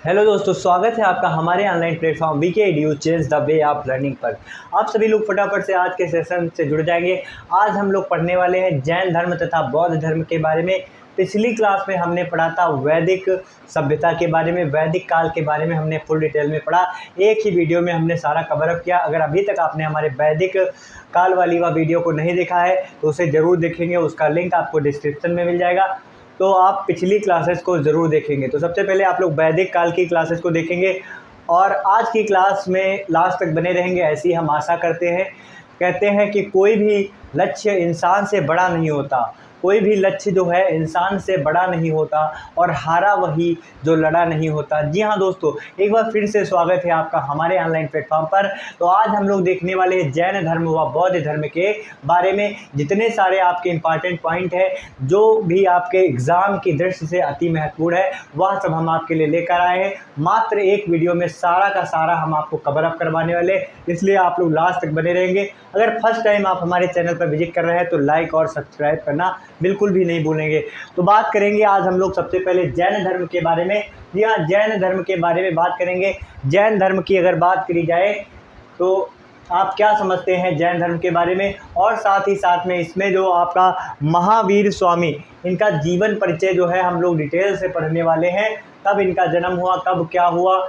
Hello दोस्तों, स्वागत है आपका हमारे online platform VK edu change the way of learning पर। आप सभी लोग फटाफट से आज के सेशन से जुड़ जाएंगे। आज हम लोग पढ़ने वाले हैं जैन धर्म तथा बौद्ध धर्म के बारे में। पिछली क्लास में हमने पढ़ा था वैदिक सभ्यता के बारे में, वैदिक काल के बारे में हमने फुल डिटेल में पढ़ा। एक ही वीडियो में हमने सारा कवर अप किया। अगर अभी तक आपने हमारे वैदिक काल वाली वीडियो को नहीं देखा है तो उसे ज़रूर देखेंगे, उसका लिंक आपको डिस्क्रिप्शन में मिल जाएगा। तो आप पिछली क्लासेस को ज़रूर देखेंगे। तो सबसे पहले आप लोग वैदिक काल की क्लासेस को देखेंगे और आज की क्लास में लास्ट तक बने रहेंगे, ऐसी हम आशा करते हैं। कहते हैं कि कोई भी लक्ष्य इंसान से बड़ा नहीं होता, कोई भी लक्ष्य जो है इंसान से बड़ा नहीं होता और हारा वही जो लड़ा नहीं होता। जी हाँ दोस्तों, एक बार फिर से स्वागत है आपका हमारे ऑनलाइन प्लेटफॉर्म पर। तो आज हम लोग देखने वाले हैं जैन धर्म व बौद्ध धर्म के बारे में। जितने सारे आपके इंपॉर्टेंट पॉइंट है जो भी आपके एग्ज़ाम की दृष्टि से अति महत्वपूर्ण है, वह सब हम आपके लिए लेकर आए हैं। मात्र एक वीडियो में सारा का सारा हम आपको कवर अप करवाने वाले, इसलिए आप लोग लास्ट तक बने रहेंगे। अगर फर्स्ट टाइम आप हमारे चैनल पर विजिट कर रहे हैं तो लाइक और सब्सक्राइब करना बिल्कुल भी नहीं भूलेंगे। तो बात करेंगे आज हम लोग सबसे पहले जैन धर्म के बारे में। जी हाँ, जैन धर्म के बारे में बात करेंगे। जैन धर्म की अगर बात करी जाए तो आप क्या समझते हैं जैन धर्म के बारे में, और साथ ही साथ में इसमें जो आपका महावीर स्वामी, इनका जीवन परिचय जो है हम लोग डिटेल से पढ़ने वाले हैं। कब इनका जन्म हुआ, कब क्या हुआ,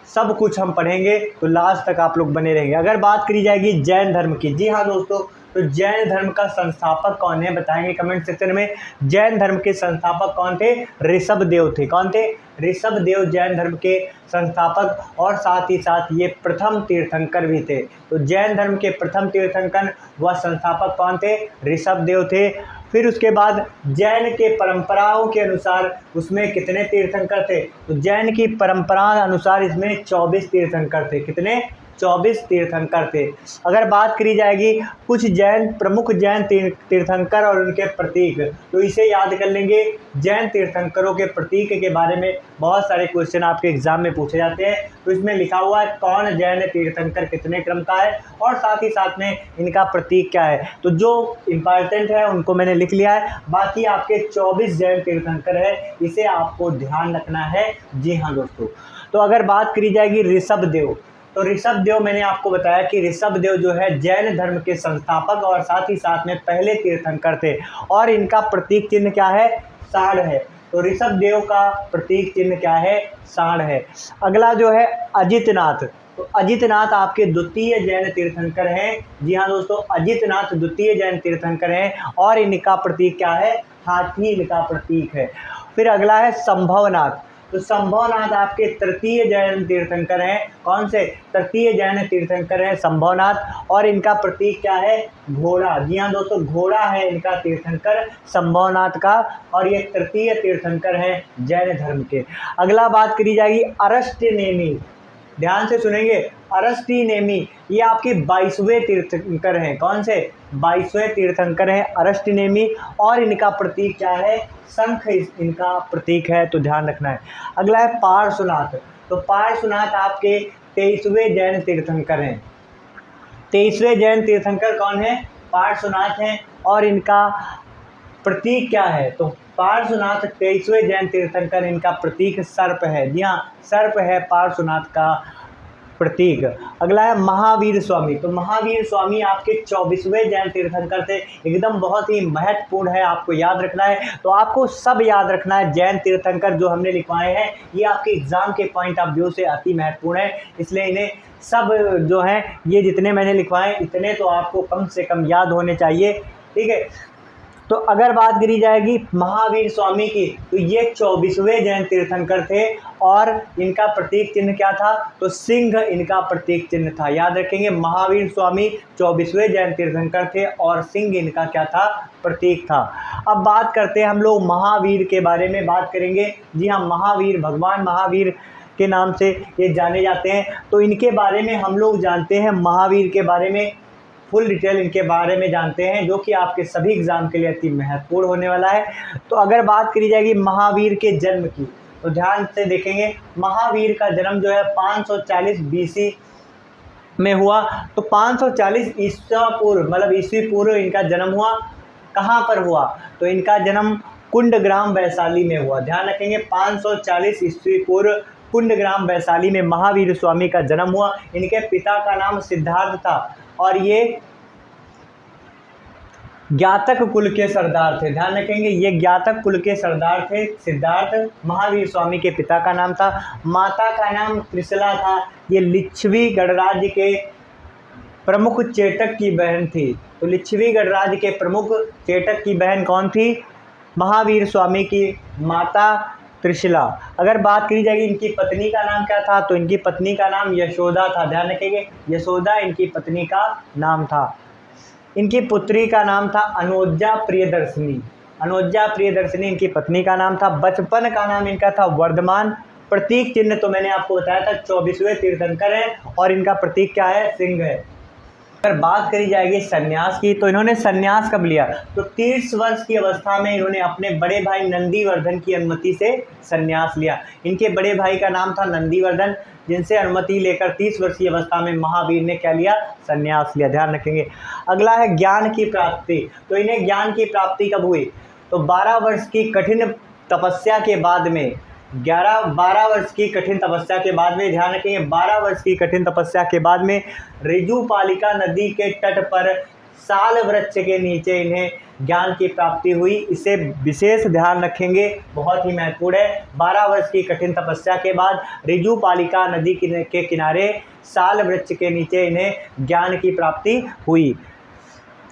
सब कुछ हम पढ़ेंगे। तो लास्ट तक आप लोग बने रहेंगे। अगर बात करी जाएगी जैन धर्म की, जी हाँ दोस्तों, तो जैन धर्म का संस्थापक कौन है बताएंगे कमेंट सेक्शन में। जैन धर्म के संस्थापक कौन थे? ऋषभ देव थे। कौन थे? ऋषभ देव जैन धर्म के संस्थापक और साथ ही साथ ये प्रथम तीर्थंकर भी थे। तो जैन धर्म के प्रथम तीर्थंकर व संस्थापक कौन थे? ऋषभ देव थे। फिर उसके बाद जैन के परंपराओं के अनुसार उसमें कितने तीर्थंकर थे? तो जैन की परंपरा अनुसार इसमें 24 तीर्थंकर थे। कितने? 24 तीर्थंकर थे। अगर बात करी जाएगी कुछ जैन प्रमुख जैन तीर्थंकर और उनके प्रतीक, तो इसे याद कर लेंगे। जैन तीर्थंकरों के प्रतीक के बारे में बहुत सारे क्वेश्चन आपके एग्जाम में पूछे जाते हैं। तो इसमें लिखा हुआ है कौन जैन तीर्थंकर कितने क्रम का है और साथ ही साथ में इनका प्रतीक क्या है। तो जो इम्पॉर्टेंट है उनको मैंने लिख लिया है। बाकी आपके 24 जैन तीर्थंकर है, इसे आपको ध्यान रखना है। जी हाँ दोस्तों, तो अगर बात करी जाएगी ऋषभ देव, तो ऋषभ देव मैंने आपको बताया कि ऋषभ देव जो है जैन धर्म के संस्थापक और साथ ही साथ में पहले तीर्थंकर थे और इनका प्रतीक चिन्ह क्या है? सांड है। तो ऋषभ देव का प्रतीक चिन्ह क्या है? सांड है। अगला जो है अजितनाथ, तो अजितनाथ आपके द्वितीय जैन तीर्थंकर हैं। जी हाँ दोस्तों, अजितनाथ द्वितीय जैन तीर्थंकर हैं और इनका प्रतीक क्या है? हाथी इनका प्रतीक है। फिर अगला है संभवनाथ, तो संभवनाथ आपके तृतीय जैन तीर्थंकर हैं। कौन से? तृतीय जैन तीर्थंकर हैं संभवनाथ और इनका प्रतीक क्या है? घोड़ा। जी हाँ दोस्तों, घोड़ा है इनका तीर्थंकर संभवनाथ का और ये तृतीय तीर्थंकर हैं जैन धर्म के। अगला बात करी जाएगी अरष्टनेमी, ध्यान से सुनेंगे। अरष्टनेमी ये आपके 22वें तीर्थंकर हैं। कौन से? 22वें तीर्थंकर हैं अरष्टनेमी और इनका प्रतीक क्या है? शंख इनका प्रतीक है, तो ध्यान रखना है। अगला है पार्श्वनाथ, तो पार्श्वनाथ आपके 23वें जैन तीर्थंकर हैं। 23वें जैन तीर्थंकर कौन है? पार्श्वनाथ हैं और इनका प्रतीक क्या है? तो पार्श्वनाथ 23वें जैन तीर्थंकर, इनका प्रतीक सर्प है। जी हाँ, सर्प है पार्श्वनाथ का प्रतीक। अगला है महावीर स्वामी, तो महावीर स्वामी आपके 24वें जैन तीर्थंकर थे। एकदम बहुत ही महत्वपूर्ण है, आपको याद रखना है। तो आपको सब याद रखना है। जैन तीर्थंकर जो हमने लिखवाए हैं ये आपके एग्जाम के पॉइंट ऑफ व्यू से अति महत्वपूर्ण है, इसलिए इन्हें सब जो हैं ये जितने मैंने लिखवाए इतने तो आपको कम से कम याद होने चाहिए। ठीक है, तो अगर बात करी जाएगी महावीर स्वामी की, तो ये 24वें जैन तीर्थंकर थे और इनका प्रतीक चिन्ह क्या था? तो सिंह इनका प्रतीक चिन्ह था। याद रखेंगे, महावीर स्वामी 24वें जैन तीर्थंकर थे और सिंह इनका क्या था? प्रतीक था। अब बात करते हैं हम लोग महावीर के बारे में बात करेंगे। जी हाँ, महावीर भगवान महावीर के नाम से ये जाने जाते हैं। तो इनके बारे में हम लोग जानते हैं, महावीर के बारे में फुल डिटेल इनके बारे में जानते हैं, जो कि आपके सभी एग्जाम के लिए अति महत्वपूर्ण होने वाला है। तो अगर बात करी जाएगी महावीर के जन्म की, तो ध्यान से देखेंगे। महावीर का जन्म जो है 540 BC में हुआ। तो 540 ईसा पूर्व मतलब ईस्वी पूर्व इनका जन्म हुआ। कहाँ पर हुआ? तो इनका जन्म कुंडग्राम वैशाली में हुआ। ध्यान रखेंगे 540 ईस्वी पूर्व कुंडग्राम वैशाली में महावीर स्वामी का जन्म हुआ। इनके पिता का नाम सिद्धार्थ था और ये ज्ञातक कुल के सरदार थे। ध्यान रखेंगे, ये ज्ञातक कुल के सरदार थे। सिद्धार्थ महावीर स्वामी के पिता का नाम था। माता का नाम त्रिशला था। ये लिच्छवी गणराज्य के प्रमुख चेटक की बहन थी। तो लिच्छवी गणराज्य के प्रमुख चेटक की बहन कौन थी? महावीर स्वामी की माता त्रिशला। अगर बात करी जाएगी इनकी पत्नी का नाम क्या था, तो इनकी पत्नी का नाम यशोदा था। ध्यान रखेंगे, यशोदा इनकी पत्नी का नाम था। इनकी पुत्री का नाम था अनुज्जा प्रियदर्शिनी। अनुज्जा प्रियदर्शिनी इनकी पत्नी का नाम था। बचपन का नाम इनका था वर्धमान। प्रतीक चिन्ह तो मैंने आपको बताया था 24वें तीर्थंकर है और इनका प्रतीक क्या है? सिंह है। अगर बात करी जाएगी सन्यास की, तो इन्होंने सन्यास कब लिया? तो 30 वर्ष की अवस्था में इन्होंने अपने बड़े भाई नंदीवर्धन की अनुमति से सन्यास लिया। इनके बड़े भाई का नाम था नंदीवर्धन, जिनसे अनुमति लेकर 30 वर्ष की अवस्था में महावीर ने क्या लिया? सन्यास लिया। ध्यान रखेंगे। अगला है ज्ञान की प्राप्ति। तो इन्हें ज्ञान की प्राप्ति कब हुई? तो 12 वर्ष की कठिन तपस्या के बाद में 12 वर्ष की कठिन तपस्या के बाद में, ध्यान रखेंगे, 12 वर्ष की कठिन तपस्या के बाद में ऋजुपालिका नदी के तट पर साल वृक्ष के नीचे इन्हें ज्ञान की प्राप्ति हुई। इसे विशेष ध्यान रखेंगे, बहुत ही महत्वपूर्ण है। 12 वर्ष की कठिन तपस्या के बाद ऋजुपालिका नदी के किनारे साल वृक्ष के नीचे इन्हें ज्ञान की प्राप्ति हुई।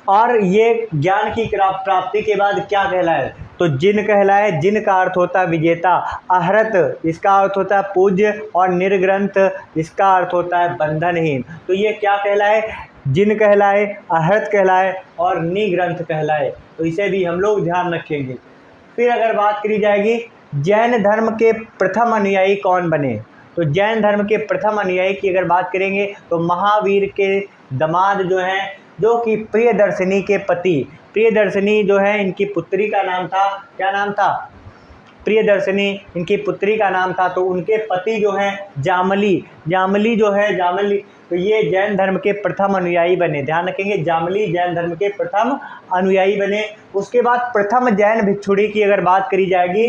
और ये ज्ञान की प्राप्ति के बाद क्या कहलाए? तो जिन कहलाए। जिन का अर्थ होता है विजेता। अहरत इसका अर्थ होता है पूज्य और निर्ग्रंथ इसका अर्थ होता है बंधनहीन। तो ये क्या कहलाए? जिन कहलाए, अहरत कहलाए और निग्रंथ कहलाए। तो इसे भी हम लोग ध्यान रखेंगे। फिर अगर बात करी जाएगी जैन धर्म के प्रथम अनुयायी कौन बने, तो जैन धर्म के प्रथम अनुयायी की अगर बात करेंगे तो महावीर के दामाद जो हैं, जो कि प्रियदर्शिनी के पति, प्रियदर्शिनी जो है इनकी पुत्री का नाम था, क्या नाम था? प्रियदर्शिनी इनकी पुत्री का नाम था। तो उनके पति जो हैं जामली, जामली जो है जामली, तो ये जैन धर्म के प्रथम अनुयायी बने। ध्यान रखेंगे, जामली जैन धर्म के प्रथम अनुयायी बने। उसके बाद प्रथम जैन भिक्षुणी की अगर बात करी जाएगी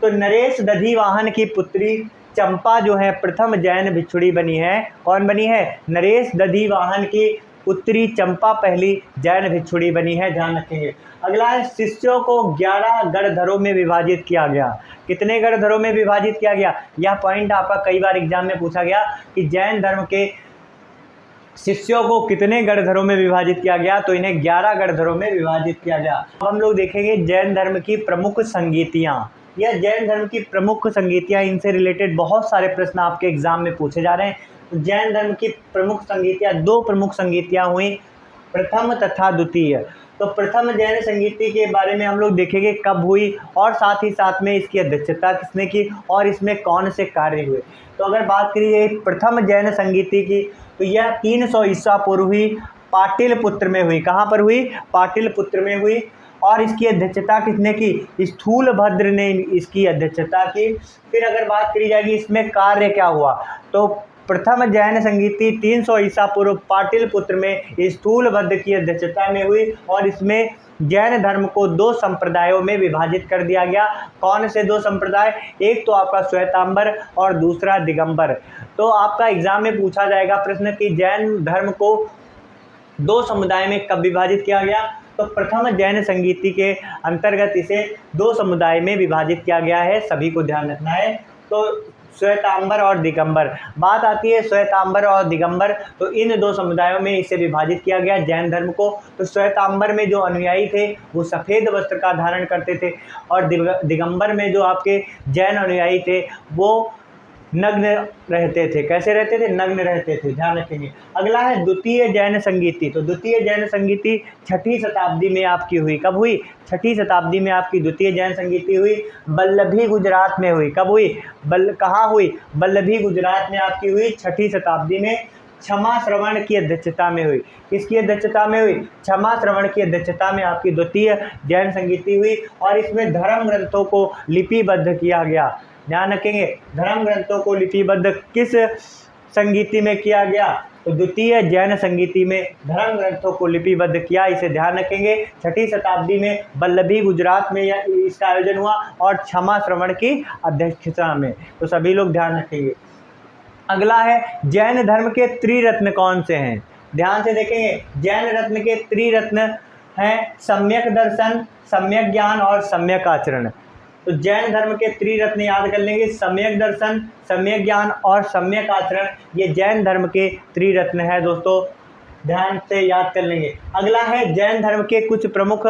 तो नरेश दधिवाहन की पुत्री चंपा जो है प्रथम जैन भिक्षुणी बनी है। कौन बनी है? नरेश दधिवाहन की पुत्री चंपा पहली जैन भिक्षुणी बनी है। ध्यान रखेंगे। अगला है शिष्यों को 11 गणधरों में विभाजित किया गया। कितने गणधरों में विभाजित किया गया? यह पॉइंट आपका कई बार एग्जाम में पूछा गया कि जैन धर्म के शिष्यों को कितने गणधरों में विभाजित किया गया, तो इन्हें 11 गणधरों में विभाजित किया गया। अब हम लोग देखेंगे जैन धर्म की प्रमुख संगीतियाँ। यह जैन धर्म की प्रमुख संगीतियाँ, इनसे रिलेटेड बहुत सारे प्रश्न आपके एग्जाम में पूछे जा रहे हैं। जैन धर्म की प्रमुख संगीतियाँ, 2 प्रमुख संगीतियाँ हुई, प्रथम तथा द्वितीय। तो प्रथम जैन संगीति के बारे में हम लोग देखेंगे कब हुई और साथ ही साथ में इसकी अध्यक्षता किसने की और इसमें कौन से कार्य हुए। तो अगर बात करी जाए प्रथम जैन संगीति की, तो यह 300 ईसा पूर्व हुई, पाटिलपुत्र में हुई। कहाँ पर हुई? पाटिलपुत्र में हुई। और इसकी अध्यक्षता किसने की? स्थूलभद्र ने इसकी अध्यक्षता की। फिर अगर बात करी जाएगी इसमें कार्य क्या हुआ, तो प्रथम जैन संगीति 300 ईसा पूर्व पाटिलपुत्र में स्थूलभद्र की अध्यक्षता में हुई और इसमें जैन धर्म को 2 संप्रदायों में विभाजित कर दिया गया। कौन से 2 संप्रदाय? एक तो आपका श्वेतांबर और दूसरा दिगंबर। तो आपका एग्जाम में पूछा जाएगा प्रश्न कि जैन धर्म को 2 समुदाय में कब विभाजित किया गया, तो प्रथम जैन संगीति के अंतर्गत इसे 2 समुदाय में विभाजित किया गया है। सभी को ध्यान रखना है। तो श्वेतांबर और दिगंबर। बात आती है श्वेतांबर और दिगंबर, तो इन 2 समुदायों में इसे विभाजित किया गया जैन धर्म को। तो श्वेतांबर में जो अनुयायी थे वो सफ़ेद वस्त्र का धारण करते थे और दिगंबर में जो आपके जैन अनुयायी थे वो नग्न रहते थे। कैसे रहते थे? नग्न रहते थे। ध्यान रखेंगे। अगला है द्वितीय जैन संगीति। तो द्वितीय जैन संगीति 6ठी शताब्दी में आपकी हुई। कब हुई? 6ठी शताब्दी में आपकी द्वितीय जैन संगीति हुई। वल्लभी गुजरात में हुई। कब हुई? कहाँ हुई? वल्लभी गुजरात में आपकी हुई 6ठी शताब्दी में। क्षमा श्रवण की अध्यक्षता में हुई। किसकी अध्यक्षता में हुई? क्षमा श्रवण की अध्यक्षता में आपकी द्वितीय जैन संगीति हुई और इसमें धर्म ग्रंथों को लिपिबद्ध किया गया। ध्यान रखेंगे, धर्म ग्रंथों को लिपिबद्ध किस संगीति में किया गया, तो द्वितीय जैन संगीति में धर्म ग्रंथों को लिपिबद्ध किया, इसे ध्यान रखेंगे। 6ठी शताब्दी में वल्लभी गुजरात में इसका आयोजन हुआ और क्षमा श्रवण की अध्यक्षता में, तो सभी लोग ध्यान रखेंगे। अगला है जैन धर्म के त्रिरत्न कौन से हैं, ध्यान से देखेंगे। जैन रत्न के त्रिरत्न हैं सम्यक दर्शन, सम्यक ज्ञान और सम्यक आचरण। तो जैन धर्म के त्रिरत्न याद कर लेंगे, सम्यक दर्शन, सम्यक ज्ञान और सम्यक आचरण, ये जैन धर्म के त्रिरत्न है दोस्तों, ध्यान से याद कर लेंगे। अगला है जैन धर्म के कुछ प्रमुख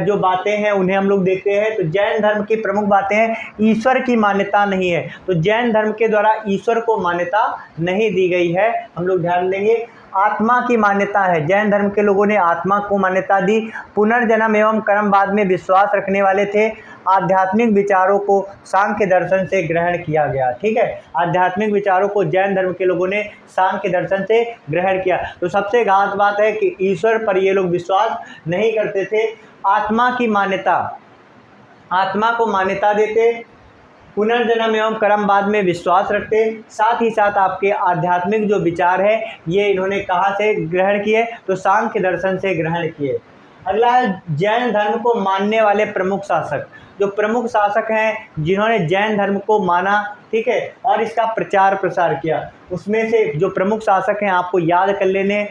जो बातें हैं उन्हें हम लोग देखते हैं। तो जैन धर्म की प्रमुख बातें हैं, ईश्वर की मान्यता नहीं है, तो जैन धर्म के द्वारा ईश्वर को मान्यता नहीं दी गई है, हम लोग ध्यान देंगे। आत्मा की मान्यता है, जैन धर्म के लोगों ने आत्मा को मान्यता दी। पुनर्जन्म एवं कर्मवाद में विश्वास रखने वाले थे। आध्यात्मिक विचारों को सांख्य दर्शन से ग्रहण किया गया, ठीक है, आध्यात्मिक विचारों को जैन धर्म के लोगों ने सांख्य दर्शन से ग्रहण किया। तो सबसे घात बात है कि ईश्वर पर ये लोग विश्वास नहीं करते थे। आत्मा की मान्यता, आत्मा को मान्यता देते, पुनर्जन्म एवं कर्मवाद में विश्वास रखते, साथ ही साथ आपके आध्यात्मिक जो विचार है ये इन्होंने कहाँ से ग्रहण किए, तो सांख्य दर्शन से ग्रहण किए। अगला है जैन धर्म को मानने वाले प्रमुख शासक, जो प्रमुख शासक हैं जिन्होंने जैन धर्म को माना, ठीक है, और इसका प्रचार प्रसार किया, उसमें से जो प्रमुख शासक हैं आपको याद कर लेने।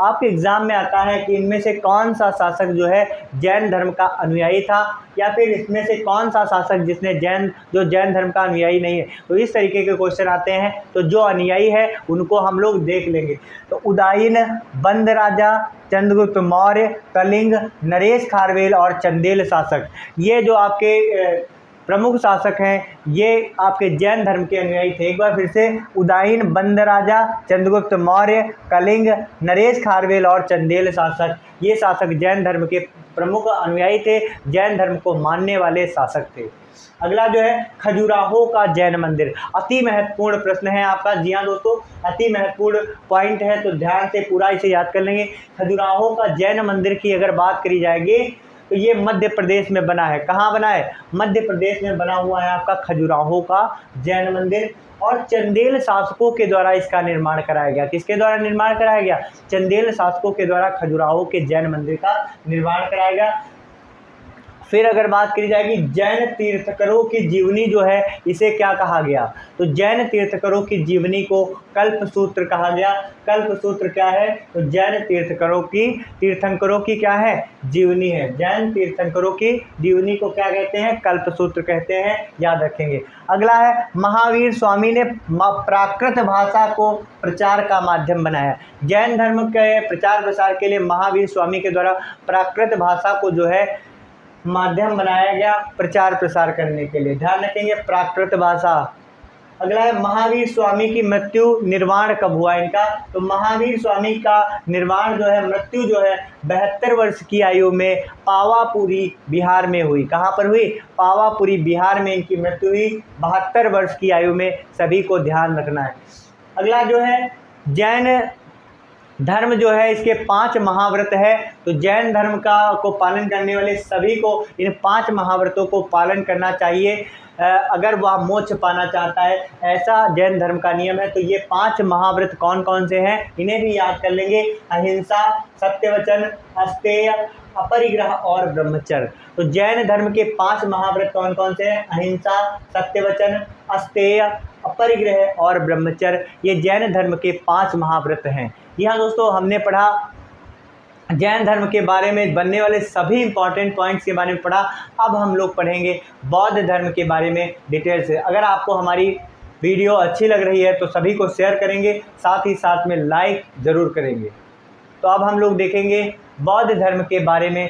आपके एग्ज़ाम में आता है कि इनमें से कौन सा शासक जो है जैन धर्म का अनुयायी था, या फिर इसमें से कौन सा शासक जिसने जैन धर्म का अनुयायी नहीं है, तो इस तरीके के क्वेश्चन आते हैं। तो जो अनुयायी है उनको हम लोग देख लेंगे। तो उदायीन, बंद राजा, चंद्रगुप्त मौर्य, कलिंग, नरेश खारवेल और चंदेल शासक, ये जो आपके प्रमुख शासक हैं ये आपके जैन धर्म के अनुयायी थे। एक बार फिर से, उदायीन, बंद राजा, चंद्रगुप्त मौर्य, कलिंग, नरेश खारवेल और चंदेल शासक, ये शासक जैन धर्म के प्रमुख अनुयायी थे, जैन धर्म को मानने वाले शासक थे। अगला जो है खजुराहो का जैन मंदिर, अति महत्वपूर्ण प्रश्न है आपका। जी हाँ दोस्तों, अति महत्वपूर्ण पॉइंट है, तो ध्यान से पूरा इसे याद कर लेंगे। खजुराहो का जैन मंदिर की अगर बात करी जाएगी तो ये मध्य प्रदेश में बना है। कहाँ बना है? मध्य प्रदेश में बना हुआ है आपका खजुराहो का जैन मंदिर, और चंदेल शासकों के द्वारा इसका निर्माण कराया गया। किसके द्वारा निर्माण कराया गया? चंदेल शासकों के द्वारा खजुराहो के जैन मंदिर का निर्माण कराया गया। फिर अगर बात करी जाएगी जैन तीर्थकरों की जीवनी जो है इसे क्या कहा गया? तो जैन तीर्थकरों की जीवनी को कल्पसूत्र कहा गया। कल्पसूत्र क्या है? तो जैन तीर्थंकरों की क्या है? जीवनी है। जैन तीर्थंकरों की जीवनी को क्या कहते हैं? कल्पसूत्र कहते हैं, याद रखेंगे। अगला है महावीर स्वामी ने प्राकृत भाषा को प्रचार का माध्यम बनाया। जैन धर्म के प्रचार प्रसार के लिए महावीर स्वामी के द्वारा प्राकृत भाषा को जो है माध्यम बनाया गया प्रचार प्रसार करने के लिए, ध्यान रखेंगे, प्राकृत भाषा। अगला है महावीर स्वामी की मृत्यु निर्वाण कब हुआ इनका? तो महावीर स्वामी का निर्वाण जो है, मृत्यु जो है 72 वर्ष की आयु में पावापुरी बिहार में हुई। कहाँ पर हुई? पावापुरी बिहार में इनकी मृत्यु हुई 72 वर्ष की आयु में, सभी को ध्यान रखना है। अगला जो है जैन धर्म जो है इसके 5 महाव्रत है। तो जैन धर्म को पालन करने वाले सभी को इन 5 महाव्रतों को पालन करना चाहिए अगर वह मोक्ष पाना चाहता है, ऐसा जैन धर्म का नियम है। तो ये 5 महाव्रत कौन कौन से हैं इन्हें भी याद कर लेंगे। अहिंसा, सत्यवचन, अस्तेय, अपरिग्रह और ब्रह्मचर्य। तो जैन धर्म के 5 महाव्रत कौन कौन से हैं? अहिंसा, सत्यवचन, अस्तेय, अपरिग्रह और ब्रह्मचर्य, ये जैन धर्म के 5 महाव्रत हैं। यहाँ दोस्तों हमने पढ़ा जैन धर्म के बारे में, बनने वाले सभी इंपॉर्टेंट पॉइंट्स के बारे में पढ़ा। अब हम लोग पढ़ेंगे बौद्ध धर्म के बारे में डिटेल से। अगर आपको हमारी वीडियो अच्छी लग रही है तो सभी को शेयर करेंगे, साथ ही साथ में लाइक ज़रूर करेंगे। तो अब हम लोग देखेंगे बौद्ध धर्म के बारे में।